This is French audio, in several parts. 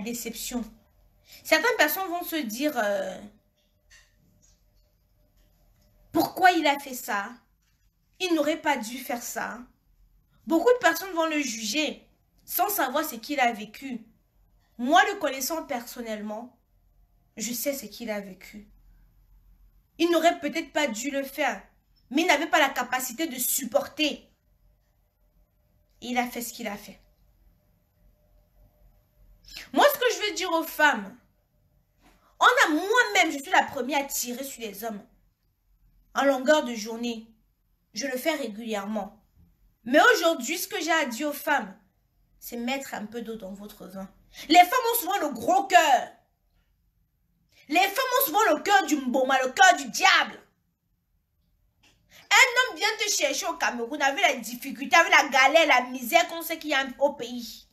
déception. Certaines personnes vont se dire, pourquoi il a fait ça? Il n'aurait pas dû faire ça. Beaucoup de personnes vont le juger sans savoir ce qu'il a vécu. Moi, le connaissant personnellement, je sais ce qu'il a vécu. Il n'aurait peut-être pas dû le faire, mais il n'avait pas la capacité de supporter. Il a fait ce qu'il a fait. Moi, ce que je veux dire aux femmes, moi-même, je suis la première à tirer sur les hommes. En longueur de journée, je le fais régulièrement. Mais aujourd'hui, ce que j'ai à dire aux femmes, c'est mettre un peu d'eau dans votre vin. Les femmes ont souvent le gros cœur. Les femmes ont souvent le cœur du mboma, le cœur du diable. Un homme vient te chercher au Cameroun avec la difficulté, avec la galère, la misère qu'on sait qu'il y a au pays.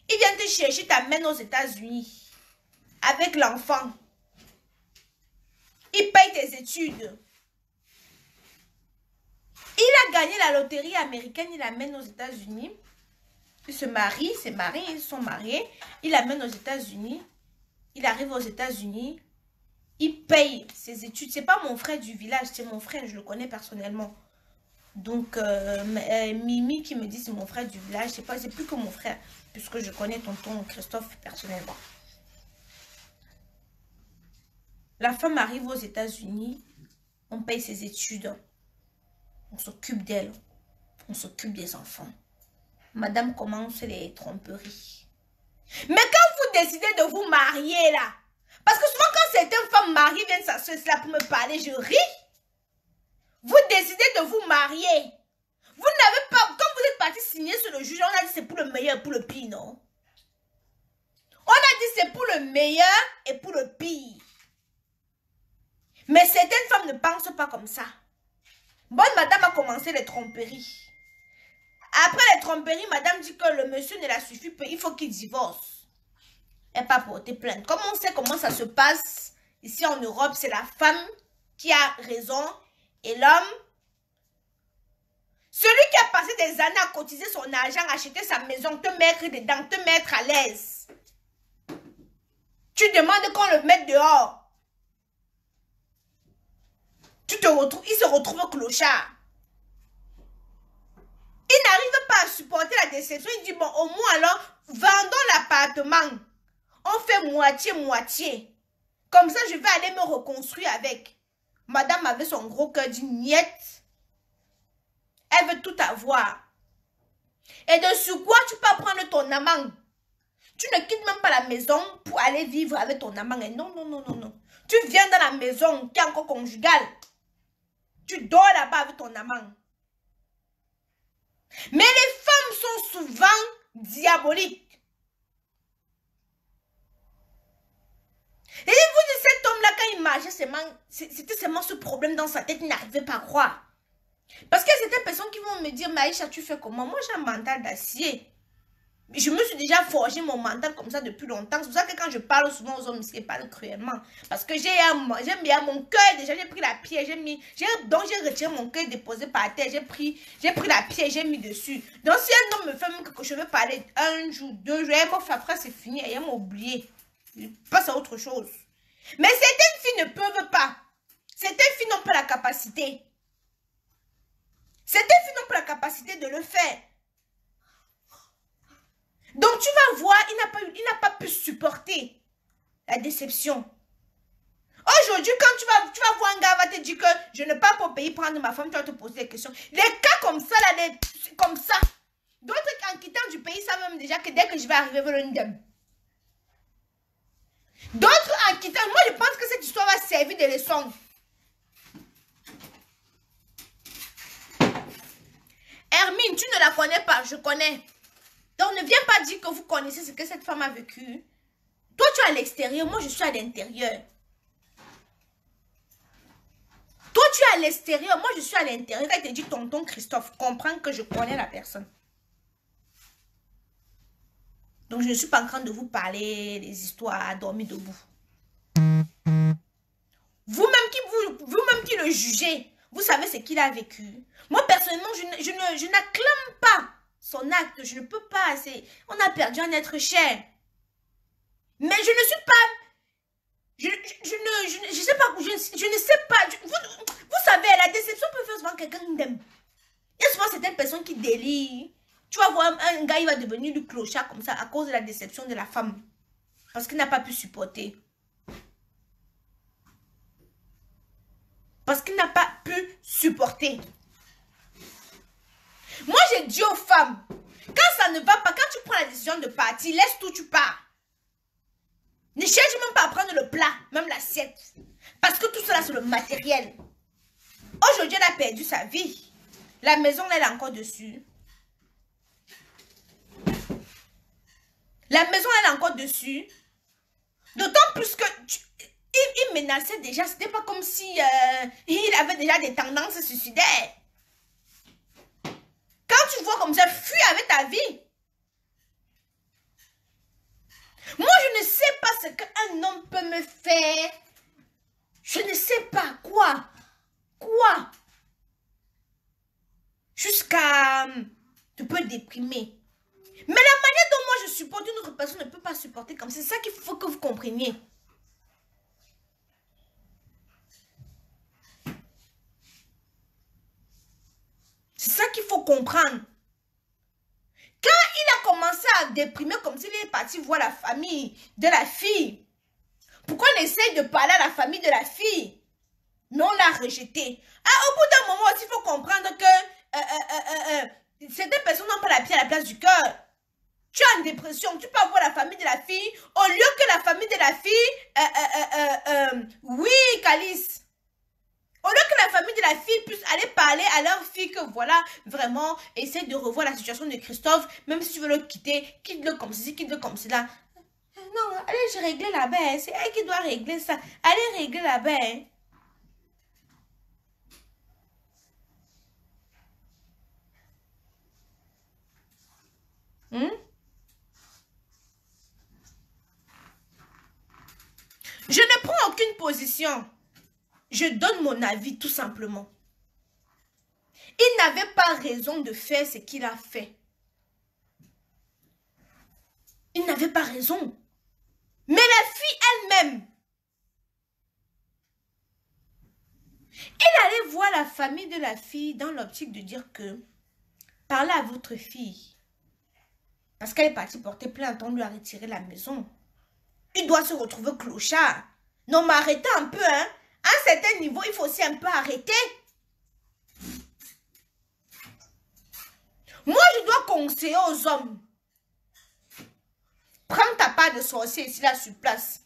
Il vient te chercher, t'amène aux États-Unis avec l'enfant. Il paye tes études. Il a gagné la loterie américaine, il l'amène aux États-Unis. Il se marie, ils sont mariés. Il l'amène aux États-Unis. Il arrive aux États-Unis. Il paye ses études. C'est pas mon frère du village, c'est mon frère, je le connais personnellement. Donc, Mimi qui me dit c'est mon frère du village, c'est plus que mon frère, puisque je connais tonton Christophe personnellement. La femme arrive aux États-Unis, on paye ses études, on s'occupe d'elle, on s'occupe des enfants. Madame commence les tromperies. Mais quand vous décidez de vous marier là, parce que souvent quand certaines femmes mariées viennent s'asseoir là pour me parler, je ris. Vous décidez de vous marier. Vous n'avez pas, quand vous êtes parti signer sur le juge, on a dit c'est pour le meilleur et pour le pire, non? On a dit c'est pour le meilleur et pour le pire. Mais certaines femmes ne pensent pas comme ça. Bonne madame a commencé les tromperies. Après les tromperies, madame dit que le monsieur ne la suffit pas, il faut qu'il divorce. Elle n'a pas porté plainte. Comme on sait comment ça se passe ici en Europe, c'est la femme qui a raison et l'homme. Celui qui a passé des années à cotiser son argent, acheter sa maison, te mettre dedans, te mettre à l'aise. Tu demandes qu'on le mette dehors. Il se retrouve clochard. Il n'arrive pas à supporter la déception. Il dit, bon, au moins alors, vendons l'appartement. On fait moitié-moitié. Comme ça, je vais aller me reconstruire avec. Madame avait son gros cœur dit, niette. Elle veut tout avoir. Et de quoi tu peux prendre ton amant. Tu ne quittes même pas la maison pour aller vivre avec ton amant. Et non, non, non, non, non. Tu viens dans la maison qui est encore conjugale. Tu dors là-bas avec ton amant. Mais les femmes sont souvent diaboliques. Et vous dites, cet homme-là, quand il marchait, c'était seulement ce problème dans sa tête, il n'arrivait pas à croire. Parce que c'était des personnes qui vont me dire, Maïcha, tu fais comment? Moi, j'ai un mental d'acier. Je me suis déjà forgé mon mental comme ça depuis longtemps. C'est pour ça que quand je parle souvent aux hommes, ils parlent cruellement. Parce que j'aime bien mon cœur. Déjà, j'ai pris la pierre. Donc, j'ai retiré mon cœur déposé par terre. J'ai pris la pierre, j'ai mis dessus. Donc, si un homme me fait même que je veux parler un jour, 2 jours, elle m'a fait c'est fini. Elle m'a oublié. Je passe à autre chose. Mais certaines filles ne peuvent pas. Certaines filles n'ont pas la capacité. Certaines filles n'ont pas la capacité de le faire. Donc, tu vas voir, il n'a pas pu supporter la déception. Aujourd'hui, quand tu vas voir un gars va te dire que je ne pars pas au pays prendre ma femme, tu vas te poser des questions. Les cas comme ça, là, comme ça. D'autres, en quittant du pays, savent même déjà que dès que je vais arriver, vers une dame. D'autres, en quittant, moi, je pense que cette histoire va servir de leçon. Hermine, tu ne la connais pas, je connais. Donc, ne viens pas dire que vous connaissez ce que cette femme a vécu. Toi, tu es à l'extérieur, moi, je suis à l'intérieur. Toi, tu es à l'extérieur, moi, je suis à l'intérieur. Quand il te dit tonton Christophe, comprends que je connais la personne. Donc, je ne suis pas en train de vous parler des histoires à dormir debout. Vous-même qui le jugez, vous savez ce qu'il a vécu. Moi, personnellement, je n'acclame pas son acte. Je ne peux pas. On a perdu un être cher. Mais je ne suis pas... Je sais pas, je ne sais pas. Vous savez, la déception peut faire souvent quelqu'un d'aime. Il y a souvent certaines personnes qui délient. Tu vas voir un gars, il va devenir du clochard comme ça à cause de la déception de la femme. Parce qu'il n'a pas pu supporter. Parce qu'il n'a pas pu supporter. Moi, j'ai dit aux femmes, quand ça ne va pas, quand tu prends la décision de partir, laisse tout, tu pars. Ne cherche même pas à prendre le plat, même l'assiette. Parce que tout cela, c'est le matériel. Aujourd'hui, elle a perdu sa vie. La maison, elle est encore dessus. La maison, elle est encore dessus. D'autant plus que il menaçait déjà. C'était pas comme si il avait déjà des tendances suicidaires. Quand tu vois comme ça, fuis avec ta vie. Moi, je ne sais pas ce qu'un homme peut me faire. Je ne sais pas quoi. Quoi? Jusqu'à tu peux déprimer. Mais la manière dont moi je supporte une autre personne ne peut pas supporter comme ça. C'est ça qu'il faut que vous compreniez. C'est ça qu'il faut comprendre. Quand il a commencé à déprimer comme s'il est parti voir la famille de la fille, pourquoi on essaye de parler à la famille de la fille? Mais on l'a rejeté. Ah, au bout d'un moment aussi, il faut comprendre que certaines personnes n'ont pas la pied à la place du cœur. Tu es en dépression, tu peux voir la famille de la fille, au lieu que la famille de la fille, oui, Calice, au lieu que la famille de la fille puisse aller parler à leur fille que voilà, vraiment, essaie de revoir la situation de Christophe, même si tu veux le quitter, quitte-le comme ceci, quitte-le comme cela. Non, allez, je régler là-bas, c'est elle qui doit régler ça. Allez régler là-bas. Je ne prends aucune position. Je donne mon avis tout simplement. Il n'avait pas raison de faire ce qu'il a fait. Il n'avait pas raison. Mais la fille elle-même, elle allait voir la famille de la fille dans l'optique de dire que parlez à votre fille. Parce qu'elle est partie porter plainte, on lui a retiré la maison. Il doit se retrouver clochard. Non, mais arrêtez un peu, hein. À un certain niveau, il faut aussi un peu arrêter. Moi, je dois conseiller aux hommes. Prends ta part de sorcier ici, là, sur place.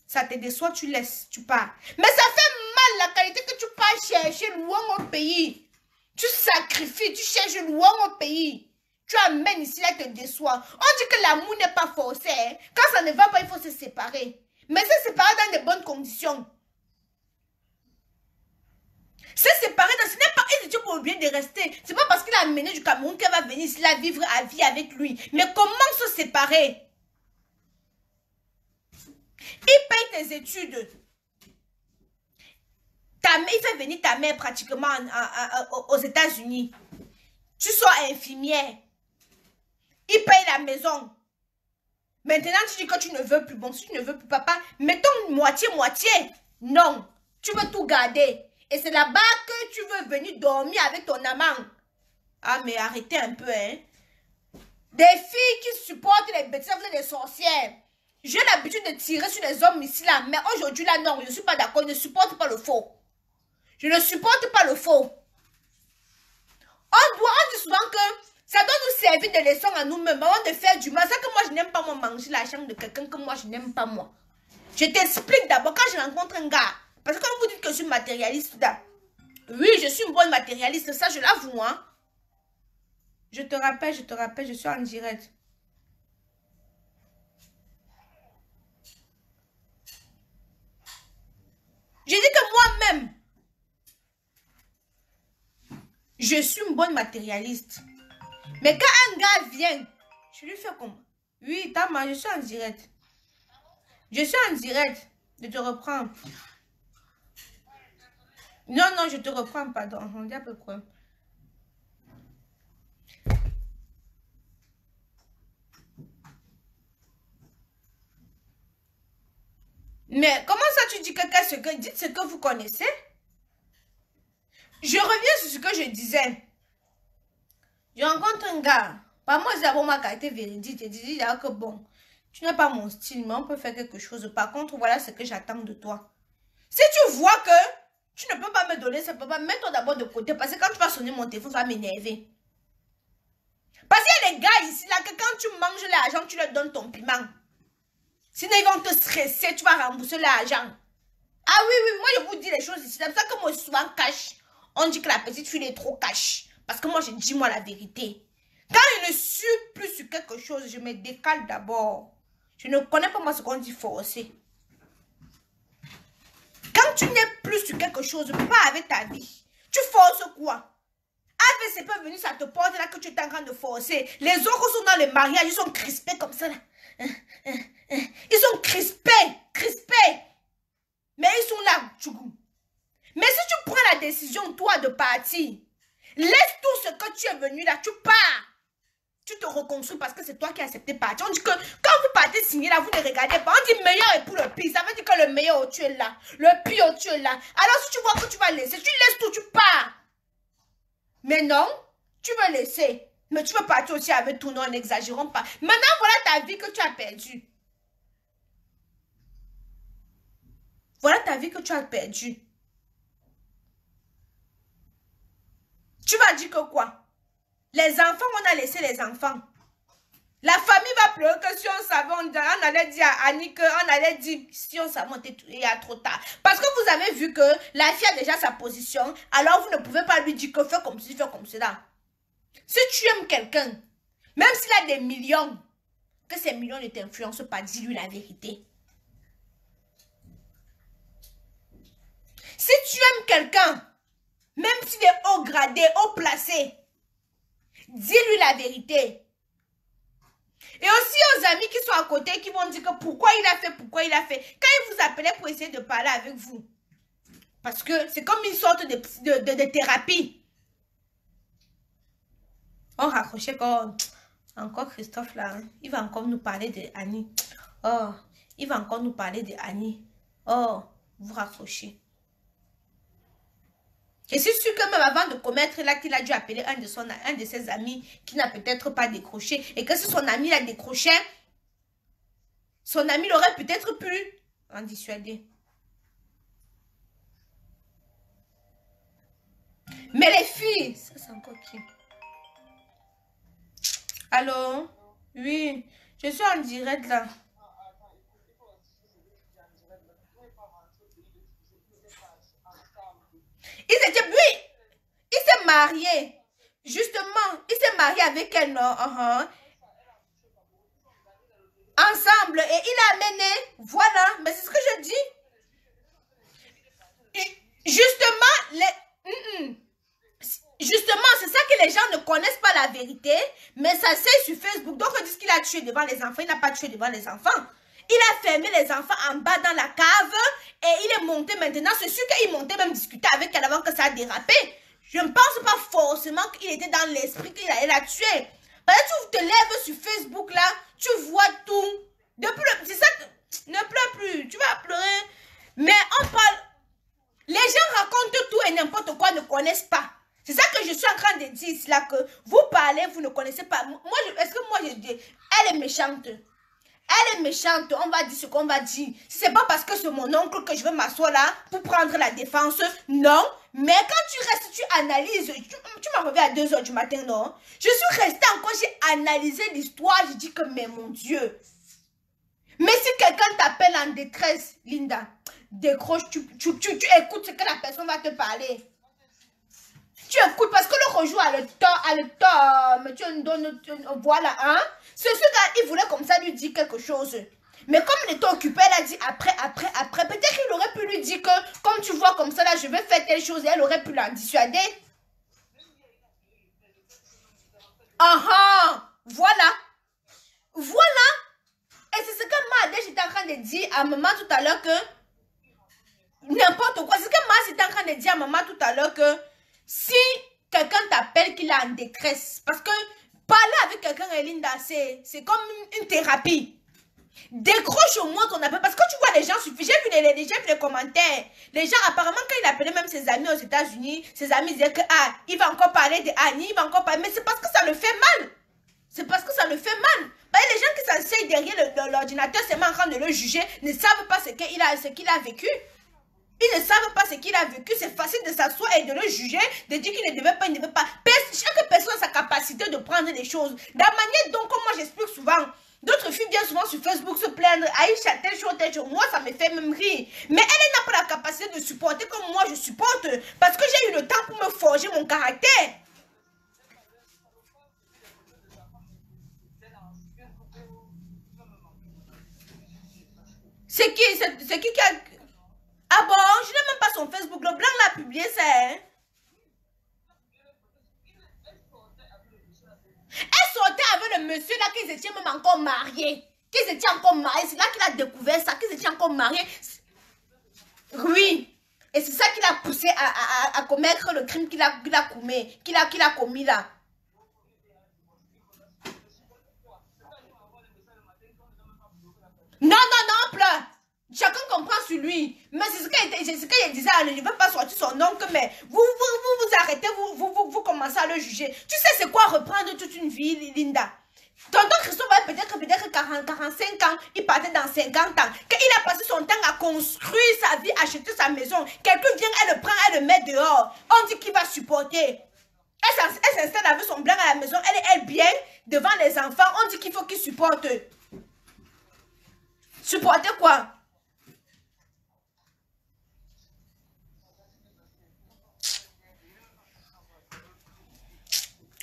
Ça te déçoit, tu laisses, tu pars. Mais ça fait mal la qualité que tu pars chercher loin au pays. Tu sacrifies, tu cherches loin au pays. Tu amènes ici, là, te déçoit. On dit que l'amour n'est pas forcé. Hein. Quand ça ne va pas, il faut se séparer. Mais se séparer dans de bonnes conditions. Se séparer, ce n'est pas une étude pour oublier de rester. C'est pas parce qu'il a amené du Cameroun qu'elle va venir ici, là, vivre à vie avec lui. Mais comment se séparer? Il paye tes études. Il fait venir ta mère pratiquement aux États-Unis. Tu sois infirmière. Il paye la maison. Maintenant, tu dis que tu ne veux plus. Bon, si tu ne veux plus, papa, mettons moitié-moitié. Non, tu veux tout garder. Et c'est là-bas que tu veux venir dormir avec ton amant. Ah, mais arrêtez un peu, hein. Des filles qui supportent les bêtises, vous êtes des sorcières. J'ai l'habitude de tirer sur les hommes ici, là. Mais aujourd'hui, là, non, je ne suis pas d'accord. Je ne supporte pas le faux. Je ne supporte pas le faux. On dit souvent que ça doit nous servir de leçon à nous-mêmes avant de faire du mal. C'est que moi, je n'aime pas moi manger la chambre de quelqu'un que moi, je n'aime pas moi. Je t'explique d'abord quand je rencontre un gars. Parce que quand vous dites que je suis matérialiste, là, oui, je suis une bonne matérialiste. Ça, je l'avoue, hein. Je te rappelle, je suis en direct. Je dis que moi-même, je suis une bonne matérialiste. Mais quand un gars vient, je lui fais comment? Oui, Tama, je suis en direct. Je suis en direct. Je te reprends. Non, non, je te reprends, pardon. On dit à peu près. Mais comment ça tu dis que dites ce que vous connaissez? Je reviens sur ce que je disais. Je rencontre un gars. Par moi, j'ai ma qualité véridique. Et dis que bon, tu n'es pas mon style, mais on peut faire quelque chose. Par contre, voilà ce que j'attends de toi. Si tu vois que tu ne peux pas me donner ce papa, mets-toi d'abord de côté. Parce que quand tu vas sonner mon téléphone, ça va m'énerver. Parce qu'il y a des gars ici, là, que quand tu manges l'argent, tu leur donnes ton piment. Sinon, ils vont te stresser, tu vas rembourser l'argent. Ah oui, oui, moi, je vous dis les choses ici. C'est pour ça que moi, souvent, cache. On dit que la petite fille est trop cache. Parce que moi, je dis moi la vérité. Quand je ne suis plus sur quelque chose, je me décale d'abord. Je ne connais pas moi ce qu'on dit forcer. Quand tu n'es plus sur quelque chose, pas avec ta vie, tu forces quoi? AVC peut venir, ça te porte là que tu es en train de forcer. Les autres sont dans le mariage, ils sont crispés comme ça là. Ils sont crispés. Mais ils sont là. Mais si tu prends la décision, toi, de partir, laisse tout ce que tu es venu là, tu pars. Tu te reconstruis parce que c'est toi qui as accepté de partir. On dit que quand vous partez signer là, vous ne regardez pas. On dit meilleur est pour le pire. Ça veut dire que le meilleur, tu es là. Le pire, tu es là. Alors si tu vois que tu vas laisser, tu laisses tout, tu pars. Mais non, tu veux laisser. Mais tu veux partir aussi avec tout, non, n'exagérons pas. Maintenant, voilà ta vie que tu as perdue. Voilà ta vie que tu as perdue. Tu vas dire que quoi? Les enfants, on a laissé les enfants. La famille va pleurer que si on savait, on allait dire à Annie qu'on allait dire si on savait, il y a trop tard. Parce que vous avez vu que la fille a déjà sa position, alors vous ne pouvez pas lui dire que fais comme ci, fais comme cela. Si tu aimes quelqu'un, même s'il a des millions, que ces millions ne t'influencent pas, dis-lui la vérité. Si tu aimes quelqu'un, même s'il est haut gradé, haut placé, dis-lui la vérité. Et aussi aux amis qui sont à côté, qui vont dire que pourquoi il a fait. Quand ils vous appelaient pour essayer de parler avec vous. Parce que c'est comme une sorte de thérapie. On raccrochait quand... Encore Christophe là, hein? Il va encore nous parler de Annie. Oh, il va encore nous parler de Annie. Oh, vous raccrochez. Je suis sûre que même avant de commettre l'acte, il a dû appeler un de ses amis qui n'a peut-être pas décroché. Et que si son ami l'a décroché, son ami l'aurait peut-être pu en dissuader. Mais les filles, ça c'est encore qui? Allô? Oui, je suis en direct là. Oui, il s'est marié. Justement, il s'est marié avec elle, non? Ensemble. Et il a amené, voilà, mais c'est ce que je dis. Justement, justement, c'est ça que les gens ne connaissent pas la vérité, mais ça c'est sur Facebook. Donc, on dit qu'il a tué devant les enfants. Il n'a pas tué devant les enfants. Il a fermé les enfants en bas dans la cave et il est monté maintenant. C'est sûr qu'il montait même discuter avec elle avant que ça a dérapé. Je ne pense pas forcément qu'il était dans l'esprit qu'il allait la tuer. Parce que tu te lèves sur Facebook là, tu vois tout. C'est ça que... Ne pleure plus, tu vas pleurer. Mais on parle... Les gens racontent tout et n'importe quoi, ne connaissent pas. C'est ça que je suis en train de dire ici là, que vous parlez, vous ne connaissez pas. Est-ce que moi je dis, elle est méchante. Elle est méchante, on va dire ce qu'on va dire. Si c'est pas parce que c'est mon oncle que je vais m'asseoir là pour prendre la défense, non. Mais quand tu restes, tu analyses. Tu m'as revu à 2 h du matin, non? Je suis restée encore, j'ai analysé l'histoire, je dis que, mais mon Dieu. Mais si quelqu'un t'appelle en détresse, Linda, décroche, tu écoutes ce que la personne va te parler. Tu écoutes parce que le jour a le temps, mais tu me donnes, voilà, hein. C'est ce gars, il voulait comme ça lui dire quelque chose. Mais comme il était occupé, elle a dit après. Peut-être qu'il aurait pu lui dire que, comme tu vois comme ça, là, je vais faire telle chose, et elle aurait pu la dissuader. Voilà. Voilà. Et c'est ce que Madej était en train de dire à maman tout à l'heure que, n'importe quoi, c'est ce que Madej était en train de dire à maman tout à l'heure que, si quelqu'un t'appelle qu'il est en détresse, parce que parler avec quelqu'un, Linda, c'est comme une thérapie. Décroche au moins ton appel. Parce que tu vois les gens suffisent. J'ai vu les commentaires. Les gens, apparemment, quand il appelait même ses amis aux États-Unis, ses amis disaient que, ah, il va encore parler de Annie, il va encore parler. Mais c'est parce que ça le fait mal. C'est parce que ça le fait mal. Bah, les gens qui s'asseyent derrière l'ordinateur, c'est en train de le juger, ne savent pas ce qu'il a vécu. Ils ne savent pas ce qu'il a vécu. C'est facile de s'asseoir et de le juger, de dire qu'il ne devait pas, il ne devait pas. Chaque personne a sa capacité de prendre les choses. De la manière dont, comme moi j'explique souvent, d'autres filles viennent souvent sur Facebook se plaindre. Aïcha, telle chose. Moi, ça me fait même rire. Mais elle n'a pas la capacité de supporter comme moi je supporte. Parce que j'ai eu le temps pour me forger mon caractère. C'est qui a... Ah bon, je n'ai même pas son Facebook. Le blanc l'a publié, ça. Hein? Elle sortait avec le monsieur là, qu'ils étaient même encore mariés. Qu'ils étaient encore mariés. C'est là qu'il a découvert ça, qu'ils étaient encore mariés. Oui. Et c'est ça qui l'a poussé à commettre le crime qu'il a commis là. Non, pleure. Chacun comprend sur lui. Mais c'est ce qu'elle disait. Je ne veux pas sortir son nom, mais vous arrêtez, vous commencez à le juger. Tu sais c'est quoi reprendre toute une vie, Linda? Tonton Christophe va peut-être 45 ans, il partait dans 50 ans. Quand il a passé son temps à construire sa vie, acheter sa maison, quelqu'un vient, elle le prend, elle le met dehors. On dit qu'il va supporter. Elle s'installe avec son blanc à la maison, elle bien devant les enfants, on dit qu'il faut qu'il supporte. Supporter quoi?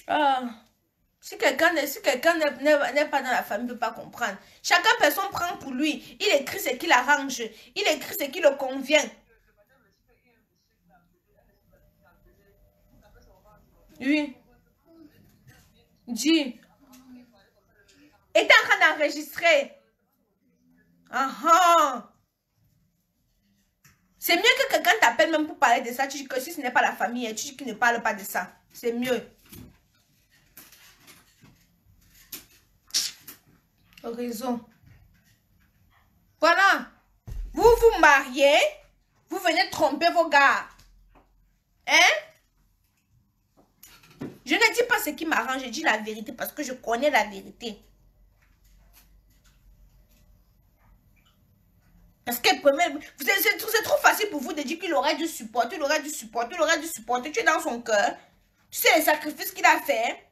Ah, si quelqu'un n'est pas dans la famille, ne peut pas comprendre. Chacun personne prend pour lui. Il écrit ce qui l'arrange. Il écrit ce qui le convient. Oui. Dis. Et t'es en train d'enregistrer. Ah ah. C'est mieux que quelqu'un t'appelle même pour parler de ça. Tu dis que si ce n'est pas la famille, tu dis qu'il ne parle pas de ça. C'est mieux. Raison. Voilà. Vous vous mariez, vous venez tromper vos gars. Hein? Je ne dis pas ce qui m'arrange, je dis la vérité parce que je connais la vérité. Parce que c'est trop facile pour vous de dire qu'il aurait dû supporter, il aurait dû supporter, il aurait dû supporter. Tu es dans son cœur. Tu sais les sacrifices qu'il a fait.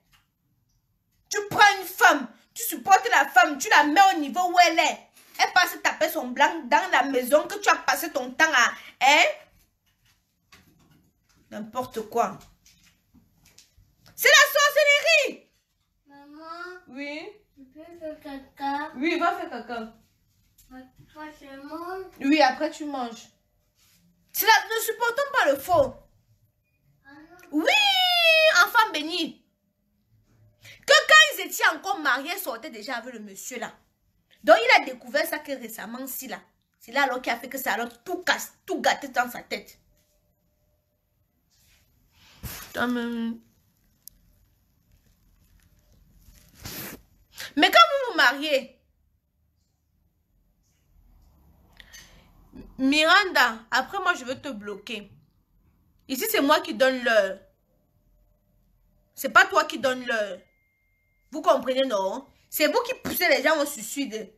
Tu prends une femme, tu supportes la femme, tu la mets au niveau où elle est. Elle passe taper son blanc dans la maison que tu as passé ton temps à... Hein? N'importe quoi. C'est la sorcellerie. Maman. Oui. Je peux faire caca. Oui, va faire caca. Après, je mange. Oui, après tu manges. Ne supportons pas le faux. Ah non. Oui, enfant béni. Que quand ils étaient encore mariés, ils sortaient déjà avec le monsieur là. Donc il a découvert ça que récemment, si là. C'est là alors qui a fait que ça a tout casse, tout gâté dans sa tête. Mais quand vous vous mariez, Miranda, après moi je veux te bloquer. Ici c'est moi qui donne l'heure. C'est pas toi qui donne l'heure. Vous comprenez, non? C'est vous qui poussez les gens au suicide.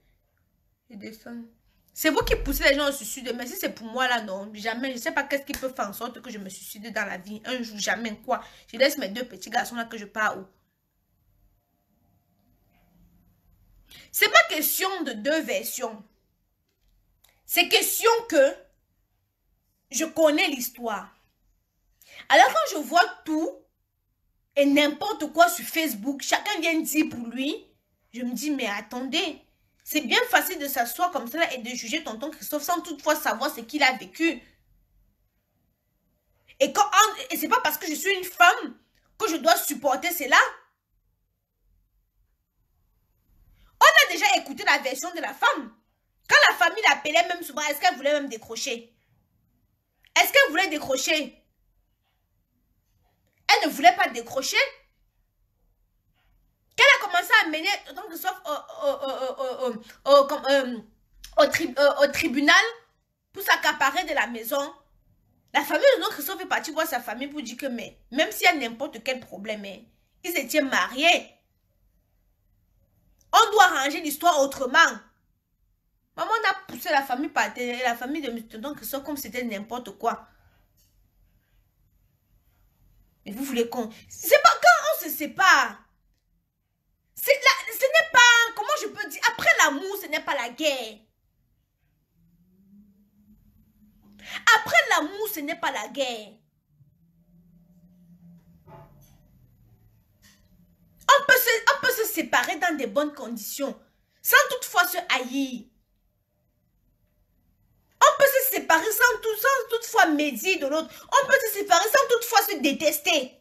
C'est vous qui poussez les gens au suicide. Mais si c'est pour moi là, non. Jamais. Je sais pas qu'est-ce qui peut faire en sorte que je me suicide dans la vie. Un jour, jamais. Quoi? Je laisse mes deux petits garçons là que je pars où? C'est pas question de deux versions. C'est question que je connais l'histoire. Alors quand je vois tout et n'importe quoi sur Facebook, chacun vient dire pour lui, je me dis, mais attendez, c'est bien facile de s'asseoir comme ça et de juger tonton Christophe sans toutefois savoir ce qu'il a vécu. Et c'est pas parce que je suis une femme que je dois supporter cela. On a déjà écouté la version de la femme. Quand la famille l'appelait même souvent, est-ce qu'elle voulait même décrocher? Est-ce qu'elle voulait décrocher? Elle ne voulait pas décrocher. Quand elle a commencé à mener Tonton Christophe au tribunal pour s'accaparer de la maison. La famille de Tonton Christophe est partie voir sa famille pour dire que même s'il y a n'importe quel problème, ils étaient mariés. On doit arranger l'histoire autrement. Maman a poussé la famille par terre, la famille de M. Tonton Christophe comme c'était n'importe quoi. Mais vous voulez qu'on... C'est pas quand on se sépare. Ce n'est pas... Comment je peux dire? Après l'amour, ce n'est pas la guerre. Après l'amour, ce n'est pas la guerre. On peut se séparer dans de bonnes conditions, sans toutefois se haïr. On peut se séparer sans toutefois médire de l'autre. On peut se séparer sans toutefois se détester.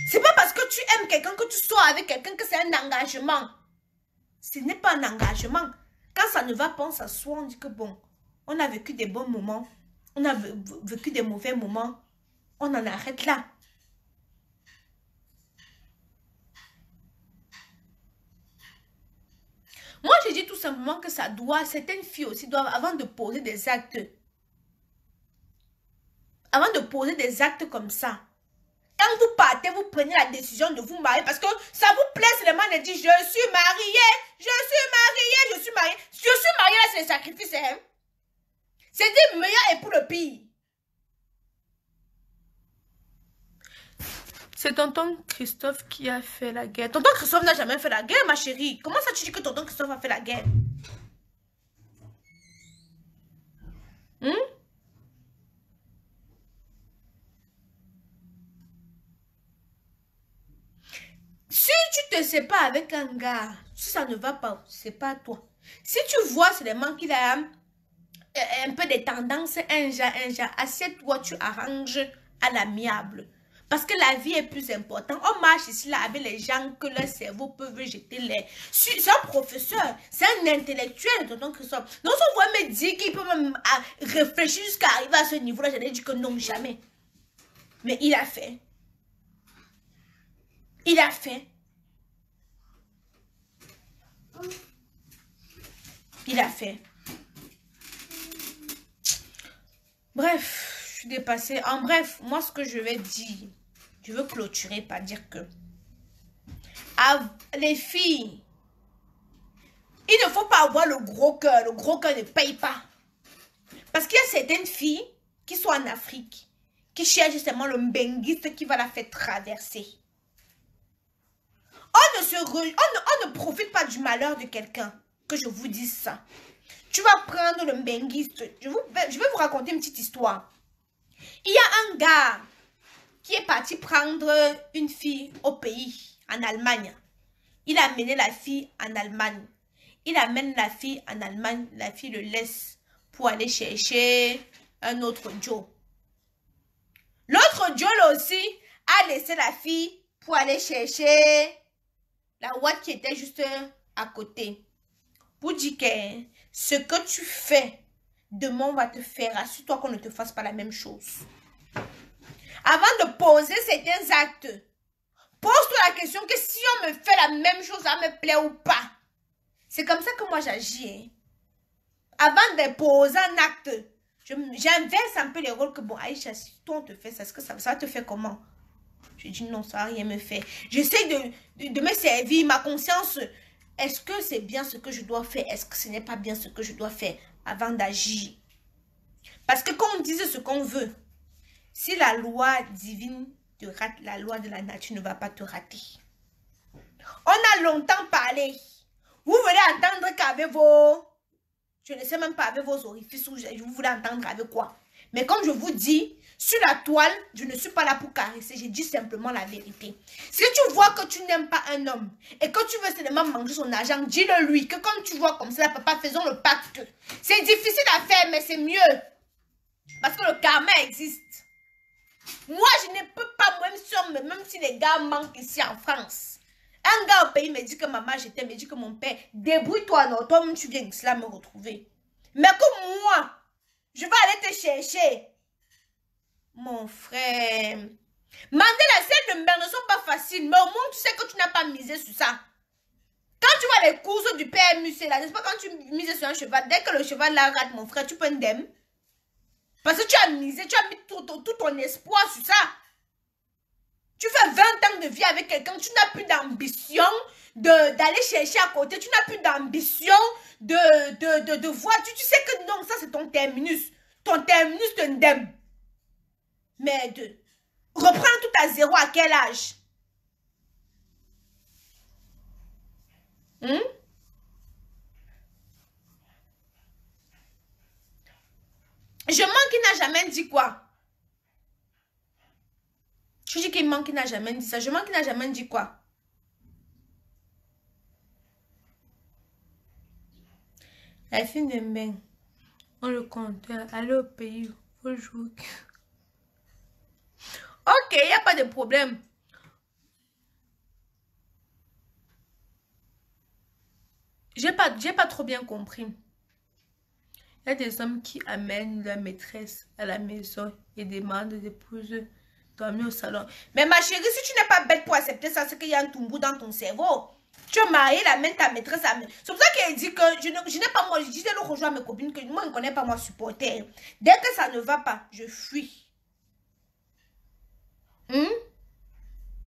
C'est pas parce que tu aimes quelqu'un, que tu sors avec quelqu'un, que c'est un engagement. Ce n'est pas un engagement. Quand ça ne va pas, on s'assoit, on dit que bon, on a vécu des bons moments, on a vécu des mauvais moments, on en arrête là. Moi, je dis tout simplement que ça doit, certaines filles aussi doivent, avant de poser des actes comme ça, quand vous partez, vous prenez la décision de vous marier parce que ça vous plaît seulement de dire je suis mariée, je suis mariée, je suis mariée. Je suis mariée, là, c'est le sacrifice, hein. C'est dire meilleur et pour le pire. C'est tonton Christophe qui a fait la guerre. Tonton Christophe n'a jamais fait la guerre, ma chérie. Comment ça tu dis que tonton Christophe a fait la guerre? Si tu te sépares avec un gars, si ça ne va pas, c'est pas toi. Si tu vois seulement qu'il a un peu de tendance, un genre, assieds-toi, tu arranges à l'amiable. Parce que la vie est plus importante. On marche ici là avec les gens que leur cerveau peuvent jeter les... C'est un professeur, c'est un intellectuel, tonton Christophe. Donc on voit me dire qu'il peut même réfléchir jusqu'à arriver à ce niveau-là. J'allais dire que non, jamais. Mais il a fait. Il a fait. Il a fait. Bref, je suis dépassée. En bref, moi ce que je vais dire, je veux clôturer par dire que les filles, il ne faut pas avoir le gros cœur. Le gros cœur ne paye pas. Parce qu'il y a certaines filles qui sont en Afrique, qui cherchent justement le mbenguiste qui va la faire traverser. On ne profite pas du malheur de quelqu'un. Que je vous dise ça. Tu vas prendre le mbenguiste. Je vais vous raconter une petite histoire. Il y a un gars qui est parti prendre une fille au pays, en Allemagne. Il a amené la fille en Allemagne. Il amène la fille en Allemagne. La fille le laisse pour aller chercher un autre Joe. L'autre Joe là aussi a laissé la fille pour aller chercher la ouate qui était juste à côté. Pour dire que ce que tu fais, demain on va te faire. Assure-toi qu'on ne te fasse pas la même chose. Avant de poser certains actes, pose-toi la question que si on me fait la même chose, ça me plaît ou pas. C'est comme ça que moi j'agis. Hein. Avant de poser un acte, j'inverse un peu les rôles que bon, Aïcha, si toi on te fait ça, est-ce que ça va te faire comment? Je dis non, ça va rien me faire. J'essaie de me servir, ma conscience. Est-ce que c'est bien ce que je dois faire? Est-ce que ce n'est pas bien ce que je dois faire avant d'agir? Parce que quand on disait ce qu'on veut, si la loi divine te rate, la loi de la nature ne va pas te rater. On a longtemps parlé. Vous voulez entendre qu'avec vos... Je ne sais même pas avec vos orifices, vous voulez entendre avec quoi. Mais comme je vous dis, sur la toile, je ne suis pas là pour caresser. Je dis simplement la vérité. Si tu vois que tu n'aimes pas un homme et que tu veux seulement manger son argent, dis-le lui. Que comme tu vois comme ça, papa, faisons le pacte. C'est difficile à faire, mais c'est mieux. Parce que le karma existe. Moi, je ne peux pas, même si les gars manquent ici en France. Un gars au pays me dit que maman, je t'aime, me dit que mon père, débrouille-toi, non, toi-même, tu viens ici là me retrouver. Mais comme moi, je vais aller te chercher. Mon frère, Mandela, ces numbers ne sont pas faciles, mais au moins tu sais que tu n'as pas misé sur ça. Quand tu vois les courses du PMUC, là, n'est-ce pas, quand tu mises sur un cheval, dès que le cheval là rate, mon frère, tu peux ndem. Parce que tu as misé, tu as mis tout ton espoir sur ça. Tu fais 20 ans de vie avec quelqu'un, tu n'as plus d'ambition d'aller chercher à côté, tu n'as plus d'ambition de voir. Tu sais que non, ça c'est ton terminus. Ton terminus de ndem. Mais de reprendre tout à zéro à quel âge? Je manque, il n'a jamais dit quoi? Tu dis qu'il manque, il n'a jamais dit ça. Je manque, il n'a jamais dit quoi? La fille de Mbeng, on le compte, aller au pays, faut jouer. Ok, il n'y a pas de problème. J'ai pas trop bien compris. Il y a des hommes qui amènent leur maîtresse à la maison et demandent aux épouses de dormir au salon. Mais ma chérie, si tu n'es pas bête pour accepter ça, c'est qu'il y a un tombou dans ton cerveau. Tu es mariée, elle amène ta maîtresse à la maison. C'est pour ça qu'elle dit que je n'ai pas moi, je disais l'autre jour à mes copines que moi, je ne connais pas moi supporter. Dès que ça ne va pas, je fuis.